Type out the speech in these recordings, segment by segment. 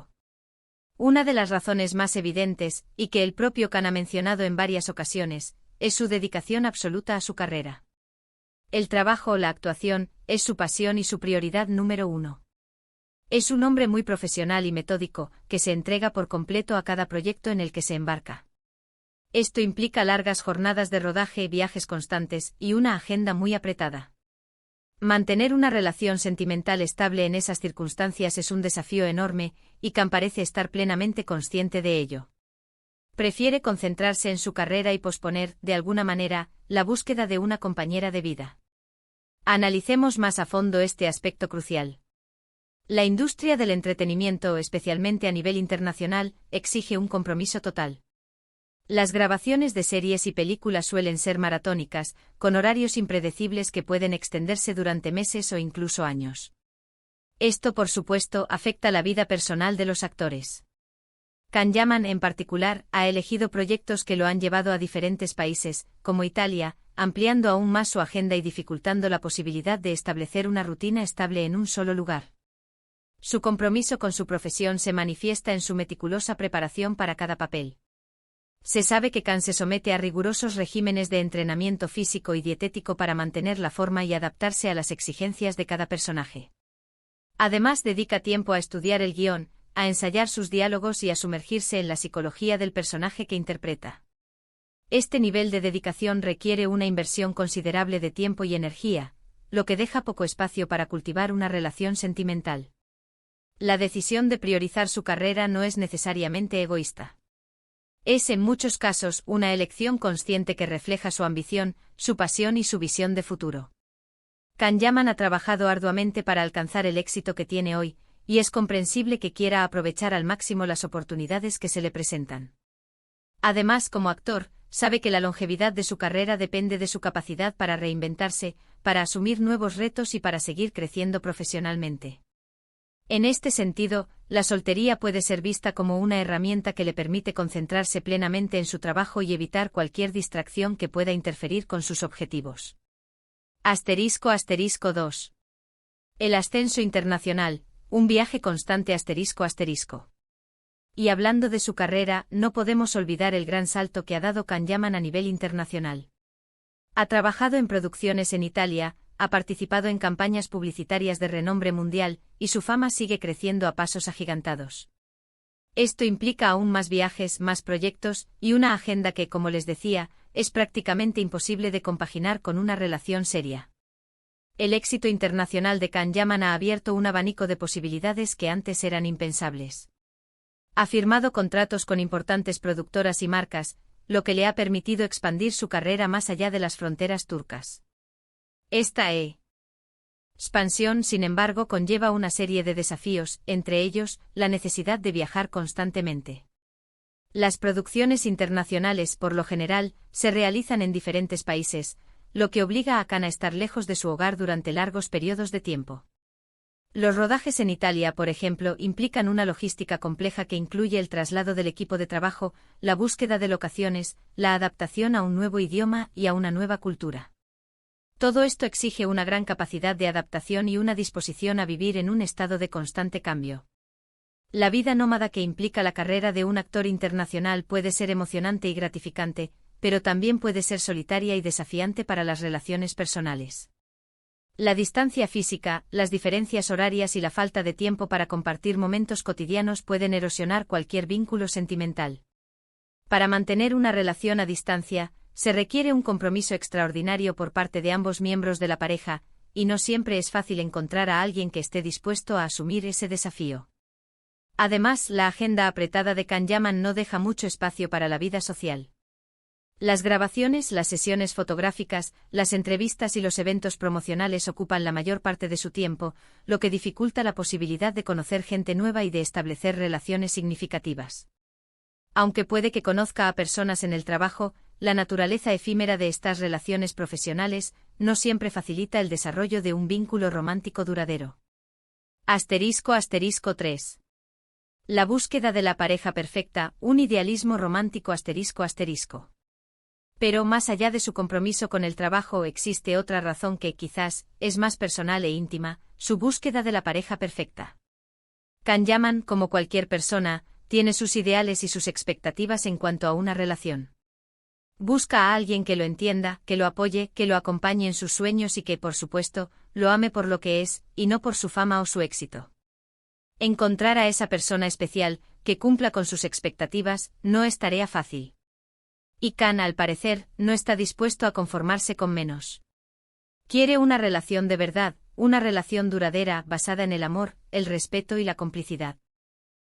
físico. Una de las razones más evidentes, y que el propio Khan ha mencionado en varias ocasiones, es su dedicación absoluta a su carrera. El trabajo o la actuación es su pasión y su prioridad número uno. Es un hombre muy profesional y metódico, que se entrega por completo a cada proyecto en el que se embarca. Esto implica largas jornadas de rodaje, viajes constantes y una agenda muy apretada. Mantener una relación sentimental estable en esas circunstancias es un desafío enorme, y Khan parece estar plenamente consciente de ello. Prefiere concentrarse en su carrera y posponer, de alguna manera, la búsqueda de una compañera de vida. Analicemos más a fondo este aspecto crucial. La industria del entretenimiento, especialmente a nivel internacional, exige un compromiso total. Las grabaciones de series y películas suelen ser maratónicas, con horarios impredecibles que pueden extenderse durante meses o incluso años. Esto, por supuesto, afecta la vida personal de los actores. Khan Yaman, en particular, ha elegido proyectos que lo han llevado a diferentes países, como Italia, ampliando aún más su agenda y dificultando la posibilidad de establecer una rutina estable en un solo lugar. Su compromiso con su profesión se manifiesta en su meticulosa preparación para cada papel. Se sabe que Khan se somete a rigurosos regímenes de entrenamiento físico y dietético para mantener la forma y adaptarse a las exigencias de cada personaje. Además, dedica tiempo a estudiar el guión, a ensayar sus diálogos y a sumergirse en la psicología del personaje que interpreta. Este nivel de dedicación requiere una inversión considerable de tiempo y energía, lo que deja poco espacio para cultivar una relación sentimental. La decisión de priorizar su carrera no es necesariamente egoísta. Es en muchos casos una elección consciente que refleja su ambición, su pasión y su visión de futuro. Khan Yaman ha trabajado arduamente para alcanzar el éxito que tiene hoy, y es comprensible que quiera aprovechar al máximo las oportunidades que se le presentan. Además, como actor, sabe que la longevidad de su carrera depende de su capacidad para reinventarse, para asumir nuevos retos y para seguir creciendo profesionalmente. En este sentido, la soltería puede ser vista como una herramienta que le permite concentrarse plenamente en su trabajo y evitar cualquier distracción que pueda interferir con sus objetivos. *2. El ascenso internacional, un viaje constante ***. Y hablando de su carrera, no podemos olvidar el gran salto que ha dado Khan Yaman a nivel internacional. Ha trabajado en producciones en Italia, ha participado en campañas publicitarias de renombre mundial, y su fama sigue creciendo a pasos agigantados. Esto implica aún más viajes, más proyectos, y una agenda que, como les decía, es prácticamente imposible de compaginar con una relación seria. El éxito internacional de Khan Yaman ha abierto un abanico de posibilidades que antes eran impensables. Ha firmado contratos con importantes productoras y marcas, lo que le ha permitido expandir su carrera más allá de las fronteras turcas. Esta expansión, sin embargo, conlleva una serie de desafíos, entre ellos, la necesidad de viajar constantemente. Las producciones internacionales, por lo general, se realizan en diferentes países, lo que obliga a Khan a estar lejos de su hogar durante largos periodos de tiempo. Los rodajes en Italia, por ejemplo, implican una logística compleja que incluye el traslado del equipo de trabajo, la búsqueda de locaciones, la adaptación a un nuevo idioma y a una nueva cultura. Todo esto exige una gran capacidad de adaptación y una disposición a vivir en un estado de constante cambio. La vida nómada que implica la carrera de un actor internacional puede ser emocionante y gratificante, pero también puede ser solitaria y desafiante para las relaciones personales. La distancia física, las diferencias horarias y la falta de tiempo para compartir momentos cotidianos pueden erosionar cualquier vínculo sentimental. Para mantener una relación a distancia, se requiere un compromiso extraordinario por parte de ambos miembros de la pareja, y no siempre es fácil encontrar a alguien que esté dispuesto a asumir ese desafío. Además, la agenda apretada de Can Yaman no deja mucho espacio para la vida social. Las grabaciones, las sesiones fotográficas, las entrevistas y los eventos promocionales ocupan la mayor parte de su tiempo, lo que dificulta la posibilidad de conocer gente nueva y de establecer relaciones significativas. Aunque puede que conozca a personas en el trabajo, la naturaleza efímera de estas relaciones profesionales no siempre facilita el desarrollo de un vínculo romántico duradero. *** 3. La búsqueda de la pareja perfecta, un idealismo romántico ***. Pero más allá de su compromiso con el trabajo existe otra razón que quizás es más personal e íntima, su búsqueda de la pareja perfecta. Can Yaman, como cualquier persona, tiene sus ideales y sus expectativas en cuanto a una relación. Busca a alguien que lo entienda, que lo apoye, que lo acompañe en sus sueños y que, por supuesto, lo ame por lo que es, y no por su fama o su éxito. Encontrar a esa persona especial, que cumpla con sus expectativas, no es tarea fácil. Y Khan, al parecer, no está dispuesto a conformarse con menos. Quiere una relación de verdad, una relación duradera, basada en el amor, el respeto y la complicidad.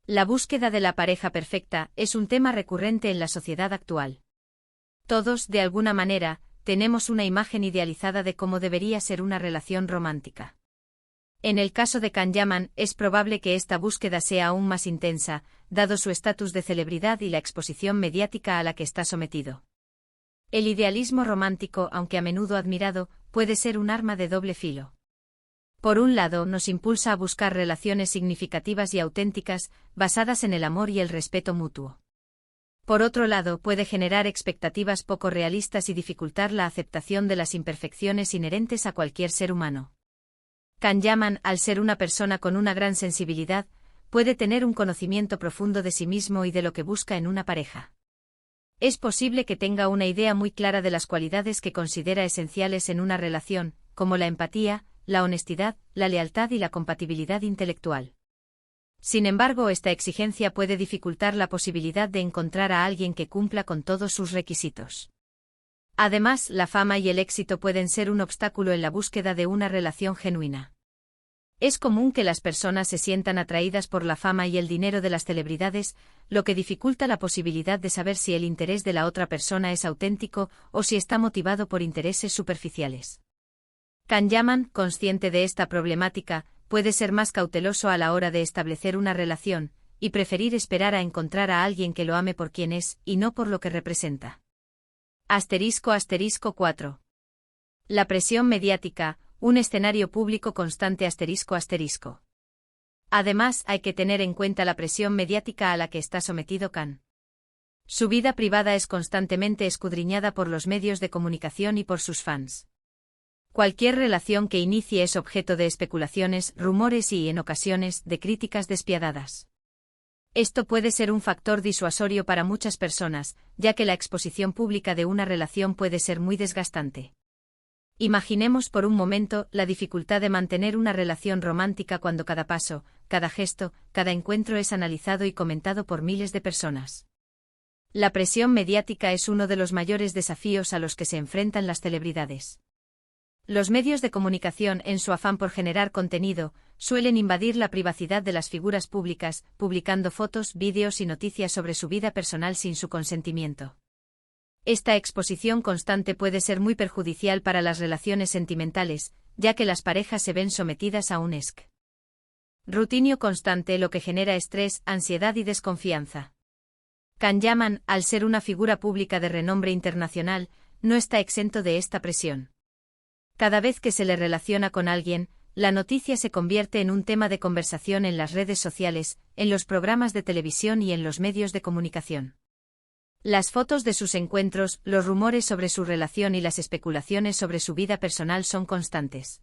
La búsqueda de la pareja perfecta es un tema recurrente en la sociedad actual. Todos, de alguna manera, tenemos una imagen idealizada de cómo debería ser una relación romántica. En el caso de Can Yaman, es probable que esta búsqueda sea aún más intensa, dado su estatus de celebridad y la exposición mediática a la que está sometido. El idealismo romántico, aunque a menudo admirado, puede ser un arma de doble filo. Por un lado, nos impulsa a buscar relaciones significativas y auténticas, basadas en el amor y el respeto mutuo. Por otro lado, puede generar expectativas poco realistas y dificultar la aceptación de las imperfecciones inherentes a cualquier ser humano. Can Yaman, al ser una persona con una gran sensibilidad, puede tener un conocimiento profundo de sí mismo y de lo que busca en una pareja. Es posible que tenga una idea muy clara de las cualidades que considera esenciales en una relación, como la empatía, la honestidad, la lealtad y la compatibilidad intelectual. Sin embargo, esta exigencia puede dificultar la posibilidad de encontrar a alguien que cumpla con todos sus requisitos. Además, la fama y el éxito pueden ser un obstáculo en la búsqueda de una relación genuina. Es común que las personas se sientan atraídas por la fama y el dinero de las celebridades, lo que dificulta la posibilidad de saber si el interés de la otra persona es auténtico o si está motivado por intereses superficiales. Can Yaman, consciente de esta problemática, puede ser más cauteloso a la hora de establecer una relación, y preferir esperar a encontrar a alguien que lo ame por quien es, y no por lo que representa. *4. La presión mediática, un escenario público constante ***. Además, hay que tener en cuenta la presión mediática a la que está sometido Khan. Su vida privada es constantemente escudriñada por los medios de comunicación y por sus fans. Cualquier relación que inicie es objeto de especulaciones, rumores y, en ocasiones, de críticas despiadadas. Esto puede ser un factor disuasorio para muchas personas, ya que la exposición pública de una relación puede ser muy desgastante. Imaginemos por un momento la dificultad de mantener una relación romántica cuando cada paso, cada gesto, cada encuentro es analizado y comentado por miles de personas. La presión mediática es uno de los mayores desafíos a los que se enfrentan las celebridades. Los medios de comunicación, en su afán por generar contenido, suelen invadir la privacidad de las figuras públicas, publicando fotos, vídeos y noticias sobre su vida personal sin su consentimiento. Esta exposición constante puede ser muy perjudicial para las relaciones sentimentales, ya que las parejas se ven sometidas a un escrutinio constante, lo que genera estrés, ansiedad y desconfianza. Can Yaman, al ser una figura pública de renombre internacional, no está exento de esta presión. Cada vez que se le relaciona con alguien, la noticia se convierte en un tema de conversación en las redes sociales, en los programas de televisión y en los medios de comunicación. Las fotos de sus encuentros, los rumores sobre su relación y las especulaciones sobre su vida personal son constantes.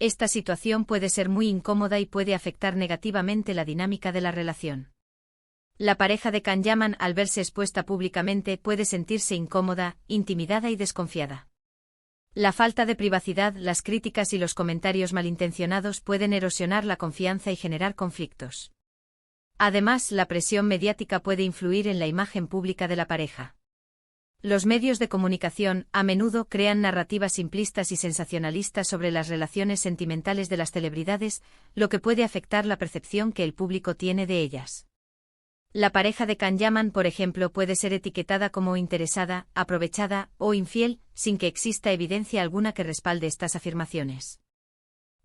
Esta situación puede ser muy incómoda y puede afectar negativamente la dinámica de la relación. La pareja de Can Yaman, al verse expuesta públicamente, puede sentirse incómoda, intimidada y desconfiada. La falta de privacidad, las críticas y los comentarios malintencionados pueden erosionar la confianza y generar conflictos. Además, la presión mediática puede influir en la imagen pública de la pareja. Los medios de comunicación, a menudo, crean narrativas simplistas y sensacionalistas sobre las relaciones sentimentales de las celebridades, lo que puede afectar la percepción que el público tiene de ellas. La pareja de Can Yaman, por ejemplo, puede ser etiquetada como interesada, aprovechada o infiel, sin que exista evidencia alguna que respalde estas afirmaciones.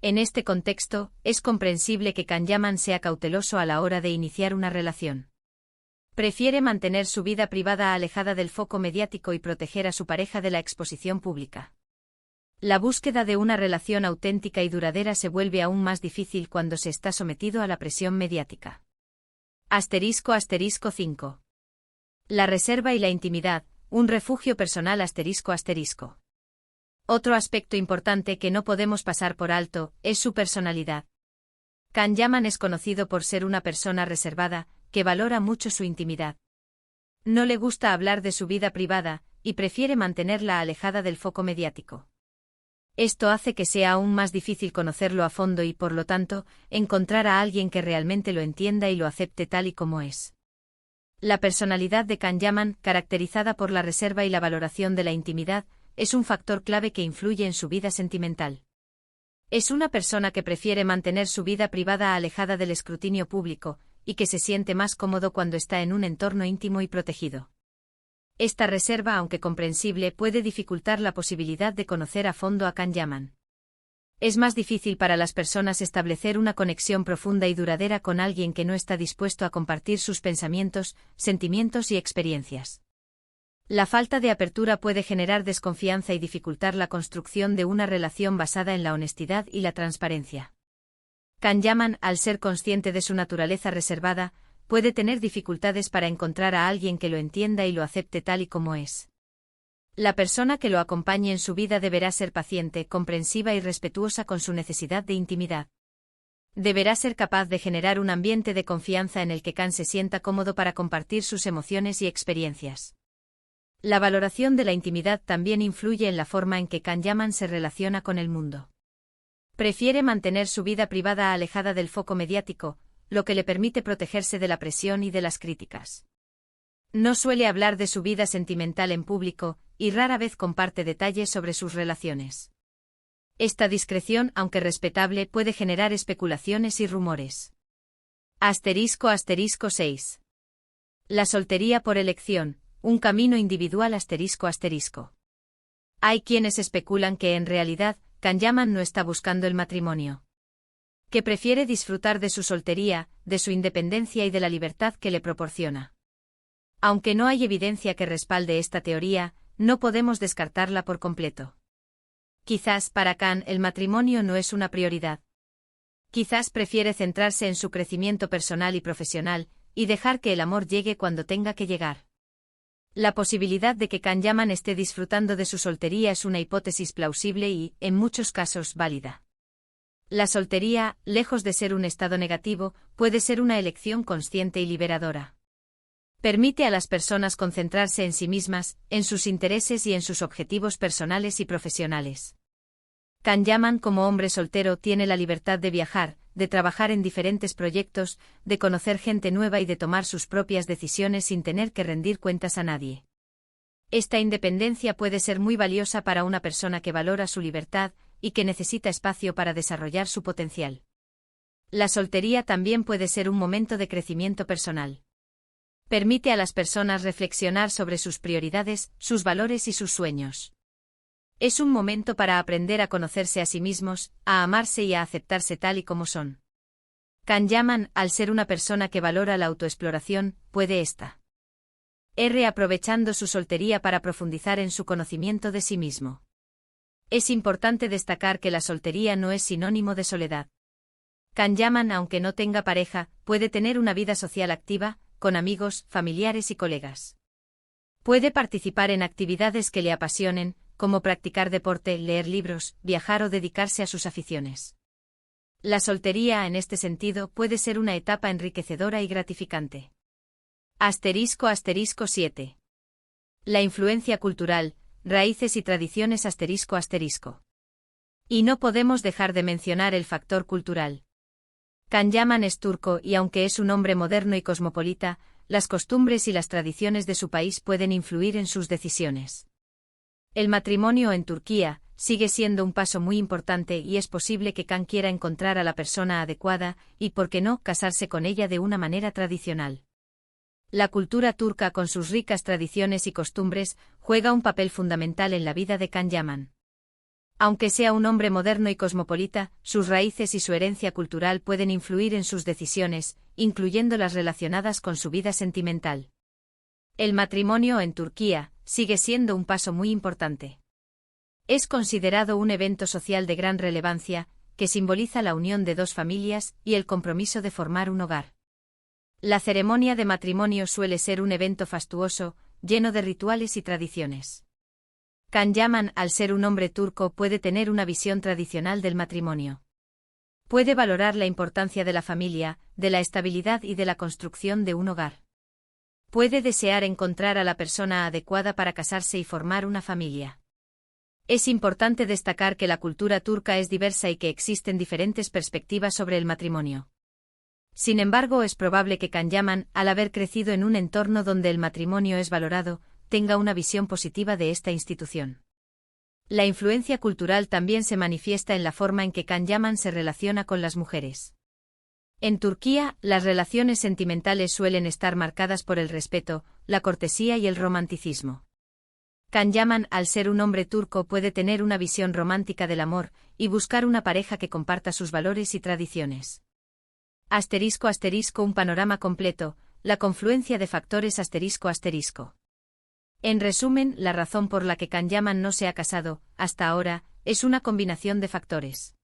En este contexto, es comprensible que Can Yaman sea cauteloso a la hora de iniciar una relación. Prefiere mantener su vida privada alejada del foco mediático y proteger a su pareja de la exposición pública. La búsqueda de una relación auténtica y duradera se vuelve aún más difícil cuando se está sometido a la presión mediática. *5. La reserva y la intimidad, un refugio personal ***. Otro aspecto importante que no podemos pasar por alto es su personalidad. Can Yaman es conocido por ser una persona reservada, que valora mucho su intimidad. No le gusta hablar de su vida privada, y prefiere mantenerla alejada del foco mediático. Esto hace que sea aún más difícil conocerlo a fondo y, por lo tanto, encontrar a alguien que realmente lo entienda y lo acepte tal y como es. La personalidad de Can Yaman, caracterizada por la reserva y la valoración de la intimidad, es un factor clave que influye en su vida sentimental. Es una persona que prefiere mantener su vida privada alejada del escrutinio público, y que se siente más cómodo cuando está en un entorno íntimo y protegido. Esta reserva, aunque comprensible, puede dificultar la posibilidad de conocer a fondo a Can Yaman. Es más difícil para las personas establecer una conexión profunda y duradera con alguien que no está dispuesto a compartir sus pensamientos, sentimientos y experiencias. La falta de apertura puede generar desconfianza y dificultar la construcción de una relación basada en la honestidad y la transparencia. Can Yaman, al ser consciente de su naturaleza reservada, puede tener dificultades para encontrar a alguien que lo entienda y lo acepte tal y como es. La persona que lo acompañe en su vida deberá ser paciente, comprensiva y respetuosa con su necesidad de intimidad. Deberá ser capaz de generar un ambiente de confianza en el que Can se sienta cómodo para compartir sus emociones y experiencias. La valoración de la intimidad también influye en la forma en que Can Yaman se relaciona con el mundo. Prefiere mantener su vida privada alejada del foco mediático, lo que le permite protegerse de la presión y de las críticas. No suele hablar de su vida sentimental en público, y rara vez comparte detalles sobre sus relaciones. Esta discreción, aunque respetable, puede generar especulaciones y rumores. *6. La soltería por elección, un camino individual ***. Hay quienes especulan que en realidad, Can Yaman no está buscando el matrimonio. Que prefiere disfrutar de su soltería, de su independencia y de la libertad que le proporciona. Aunque no hay evidencia que respalde esta teoría, no podemos descartarla por completo. Quizás para Can el matrimonio no es una prioridad. Quizás prefiere centrarse en su crecimiento personal y profesional, y dejar que el amor llegue cuando tenga que llegar. La posibilidad de que Can Yaman esté disfrutando de su soltería es una hipótesis plausible y, en muchos casos, válida. La soltería, lejos de ser un estado negativo, puede ser una elección consciente y liberadora. Permite a las personas concentrarse en sí mismas, en sus intereses y en sus objetivos personales y profesionales. Can Yaman, como hombre soltero, tiene la libertad de viajar, de trabajar en diferentes proyectos, de conocer gente nueva y de tomar sus propias decisiones sin tener que rendir cuentas a nadie. Esta independencia puede ser muy valiosa para una persona que valora su libertad y que necesita espacio para desarrollar su potencial. La soltería también puede ser un momento de crecimiento personal. Permite a las personas reflexionar sobre sus prioridades, sus valores y sus sueños. Es un momento para aprender a conocerse a sí mismos, a amarse y a aceptarse tal y como son. Kanyaman, al ser una persona que valora la autoexploración, puede aprovechando su soltería para profundizar en su conocimiento de sí mismo. Es importante destacar que la soltería no es sinónimo de soledad. Kanyaman, aunque no tenga pareja, puede tener una vida social activa, con amigos, familiares y colegas. Puede participar en actividades que le apasionen, como practicar deporte, leer libros, viajar o dedicarse a sus aficiones. La soltería, en este sentido, puede ser una etapa enriquecedora y gratificante. *** 7. La influencia cultural, raíces y tradiciones ***. Y no podemos dejar de mencionar el factor cultural. Kanyaman es turco y aunque es un hombre moderno y cosmopolita, las costumbres y las tradiciones de su país pueden influir en sus decisiones. El matrimonio en Turquía sigue siendo un paso muy importante y es posible que Kan quiera encontrar a la persona adecuada y, por qué no, casarse con ella de una manera tradicional. La cultura turca, con sus ricas tradiciones y costumbres, juega un papel fundamental en la vida de Kanyaman. Aunque sea un hombre moderno y cosmopolita, sus raíces y su herencia cultural pueden influir en sus decisiones, incluyendo las relacionadas con su vida sentimental. El matrimonio en Turquía sigue siendo un paso muy importante. Es considerado un evento social de gran relevancia, que simboliza la unión de dos familias y el compromiso de formar un hogar. La ceremonia de matrimonio suele ser un evento fastuoso, lleno de rituales y tradiciones. Kanyaman, al ser un hombre turco, puede tener una visión tradicional del matrimonio. Puede valorar la importancia de la familia, de la estabilidad y de la construcción de un hogar. Puede desear encontrar a la persona adecuada para casarse y formar una familia. Es importante destacar que la cultura turca es diversa y que existen diferentes perspectivas sobre el matrimonio. Sin embargo, es probable que Kanyaman, al haber crecido en un entorno donde el matrimonio es valorado, tenga una visión positiva de esta institución. La influencia cultural también se manifiesta en la forma en que Kanyaman se relaciona con las mujeres. En Turquía, las relaciones sentimentales suelen estar marcadas por el respeto, la cortesía y el romanticismo. Kanyaman, al ser un hombre turco, puede tener una visión romántica del amor y buscar una pareja que comparta sus valores y tradiciones. *** Un panorama completo, la confluencia de factores ***. En resumen, la razón por la que Kanyaman no se ha casado, hasta ahora, es una combinación de factores.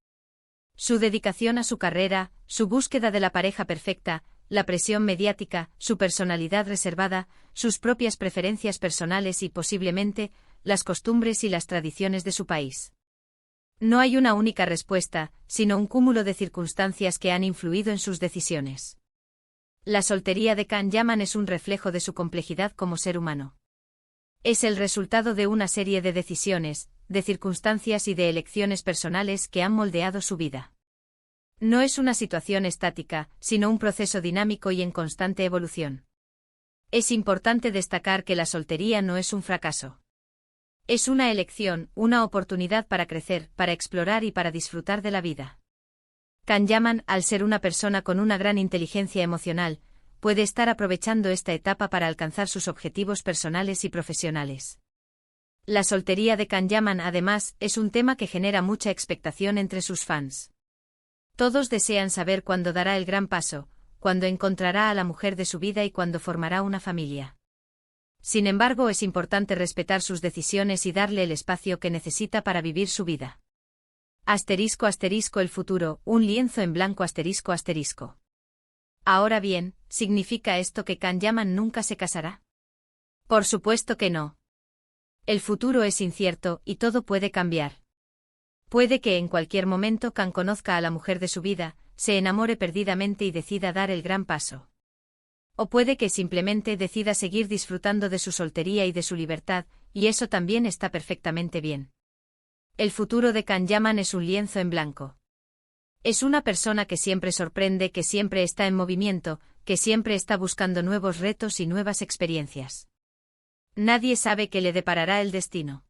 Su dedicación a su carrera, su búsqueda de la pareja perfecta, la presión mediática, su personalidad reservada, sus propias preferencias personales y, posiblemente, las costumbres y las tradiciones de su país. No hay una única respuesta, sino un cúmulo de circunstancias que han influido en sus decisiones. La soltería de Kanyaman es un reflejo de su complejidad como ser humano. Es el resultado de una serie de decisiones, de circunstancias y de elecciones personales que han moldeado su vida. No es una situación estática, sino un proceso dinámico y en constante evolución. Es importante destacar que la soltería no es un fracaso. Es una elección, una oportunidad para crecer, para explorar y para disfrutar de la vida. Kanyaman, al ser una persona con una gran inteligencia emocional, puede estar aprovechando esta etapa para alcanzar sus objetivos personales y profesionales. La soltería de Kanyaman, además, es un tema que genera mucha expectación entre sus fans. Todos desean saber cuándo dará el gran paso, cuándo encontrará a la mujer de su vida y cuándo formará una familia. Sin embargo, es importante respetar sus decisiones y darle el espacio que necesita para vivir su vida. *** El futuro, un lienzo en blanco ***. Ahora bien, ¿significa esto que Kanyaman nunca se casará? Por supuesto que no. El futuro es incierto y todo puede cambiar. Puede que en cualquier momento Kan conozca a la mujer de su vida, se enamore perdidamente y decida dar el gran paso. O puede que simplemente decida seguir disfrutando de su soltería y de su libertad, y eso también está perfectamente bien. El futuro de Kanyaman es un lienzo en blanco. Es una persona que siempre sorprende, que siempre está en movimiento, que siempre está buscando nuevos retos y nuevas experiencias. Nadie sabe qué le deparará el destino.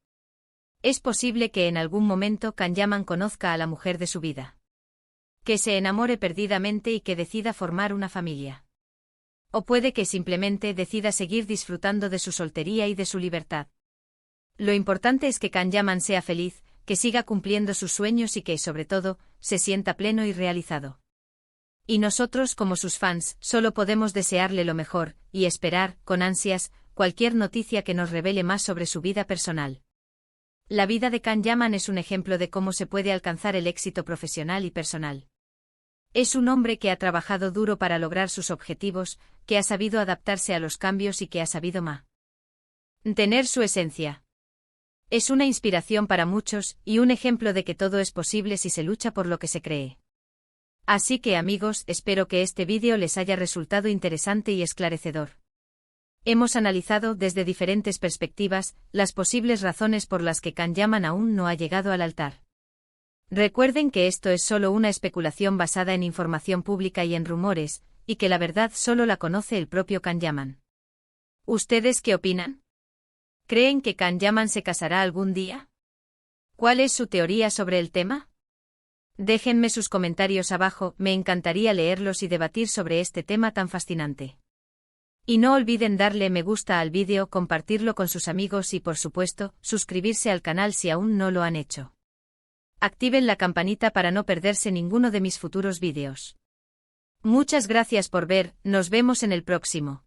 Es posible que en algún momento Kanyaman conozca a la mujer de su vida. Que se enamore perdidamente y que decida formar una familia. O puede que simplemente decida seguir disfrutando de su soltería y de su libertad. Lo importante es que Can Yaman sea feliz, que siga cumpliendo sus sueños y que, sobre todo, se sienta pleno y realizado. Y nosotros, como sus fans, solo podemos desearle lo mejor, y esperar, con ansias, cualquier noticia que nos revele más sobre su vida personal. La vida de Can Yaman es un ejemplo de cómo se puede alcanzar el éxito profesional y personal. Es un hombre que ha trabajado duro para lograr sus objetivos, que ha sabido adaptarse a los cambios y que ha sabido mantener su esencia. Es una inspiración para muchos, y un ejemplo de que todo es posible si se lucha por lo que se cree. Así que amigos, espero que este vídeo les haya resultado interesante y esclarecedor. Hemos analizado desde diferentes perspectivas las posibles razones por las que Can Yaman aún no ha llegado al altar. Recuerden que esto es solo una especulación basada en información pública y en rumores, y que la verdad solo la conoce el propio Can Yaman. ¿Ustedes qué opinan? ¿Creen que Can Yaman se casará algún día? ¿Cuál es su teoría sobre el tema? Déjenme sus comentarios abajo, me encantaría leerlos y debatir sobre este tema tan fascinante. Y no olviden darle me gusta al vídeo, compartirlo con sus amigos y por supuesto, suscribirse al canal si aún no lo han hecho. Activen la campanita para no perderse ninguno de mis futuros vídeos. Muchas gracias por ver, nos vemos en el próximo.